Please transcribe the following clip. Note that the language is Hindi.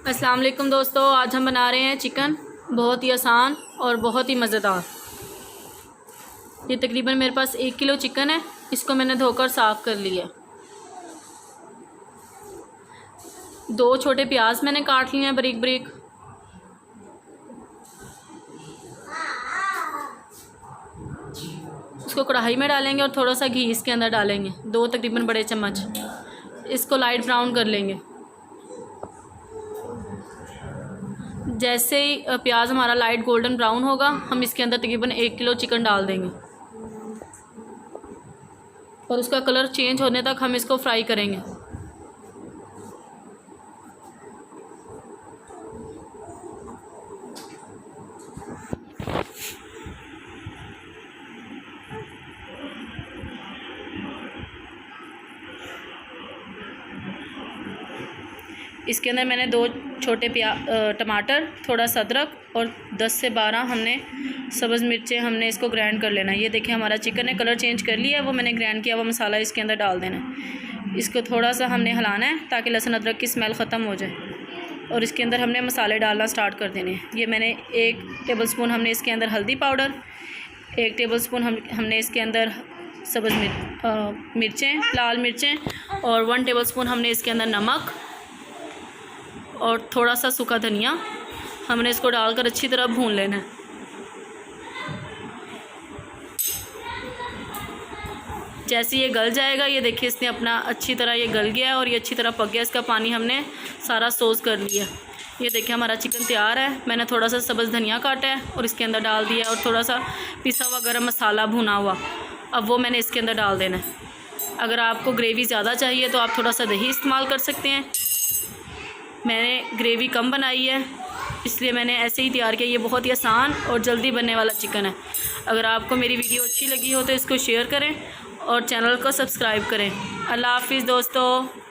अस्सलाम वालेकुम दोस्तों, आज हम बना रहे हैं चिकन। बहुत ही आसान और बहुत ही मज़ेदार। ये तकरीबन मेरे पास 1 किलो चिकन है। इसको मैंने धोकर साफ़ कर लिया। 2 छोटे प्याज मैंने काट लिए हैं बारीक बारीक। इसको कढ़ाई में डालेंगे और थोड़ा सा घी इसके अंदर डालेंगे, 2 तकरीबन बड़े चम्मच। इसको लाइट ब्राउन कर लेंगे। जैसे ही प्याज हमारा लाइट गोल्डन ब्राउन होगा, हम इसके अंदर तकरीबन 1 किलो चिकन डाल देंगे और उसका कलर चेंज होने तक हम इसको फ्राई करेंगे। इसके अंदर मैंने 2 छोटे टमाटर, थोड़ा सा अदरक और 10 से 12 हमने सब्ज़ मिर्चें हमने इसको ग्राइंड कर लेना है। ये देखिए हमारा चिकन ने कलर चेंज कर लिया है, वो मैंने ग्राइंड किया हुआ मसाला इसके अंदर डाल देना है। इसको थोड़ा सा हमने हिलाना है ताकि लहसुन अदरक की स्मेल ख़त्म हो जाए और इसके अंदर हमने मसाले डालना स्टार्ट कर देने हैं। ये मैंने 1 टेबलस्पून हमने इसके अंदर हल्दी पाउडर, 1 टेबलस्पून हमने इसके अंदर सब्ज़ मिर्चें, लाल मिर्चें और 1 टेबलस्पून हमने इसके अंदर नमक और थोड़ा सा सूखा धनिया हमने इसको डालकर अच्छी तरह भून लेना है। जैसे ये गल जाएगा, ये देखिए इसने अपना अच्छी तरह ये गल गया है और ये अच्छी तरह पक गया। इसका पानी हमने सारा सोज़ कर लिया। ये देखिए हमारा चिकन तैयार है। मैंने थोड़ा सा सब्ज़ धनिया काटा है और इसके अंदर डाल दिया और थोड़ा सा पिसा हुआ गरम मसाला भुना हुआ, अब वो मैंने इसके अंदर डाल देना है। अगर आपको ग्रेवी ज़्यादा चाहिए तो आप थोड़ा सा दही इस्तेमाल कर सकते हैं। मैंने ग्रेवी कम बनाई है इसलिए मैंने ऐसे ही तैयार किया। ये बहुत ही आसान और जल्दी बनने वाला चिकन है। अगर आपको मेरी वीडियो अच्छी लगी हो तो इसको शेयर करें और चैनल को सब्सक्राइब करें। अल्लाह हाफ़िज़ दोस्तों।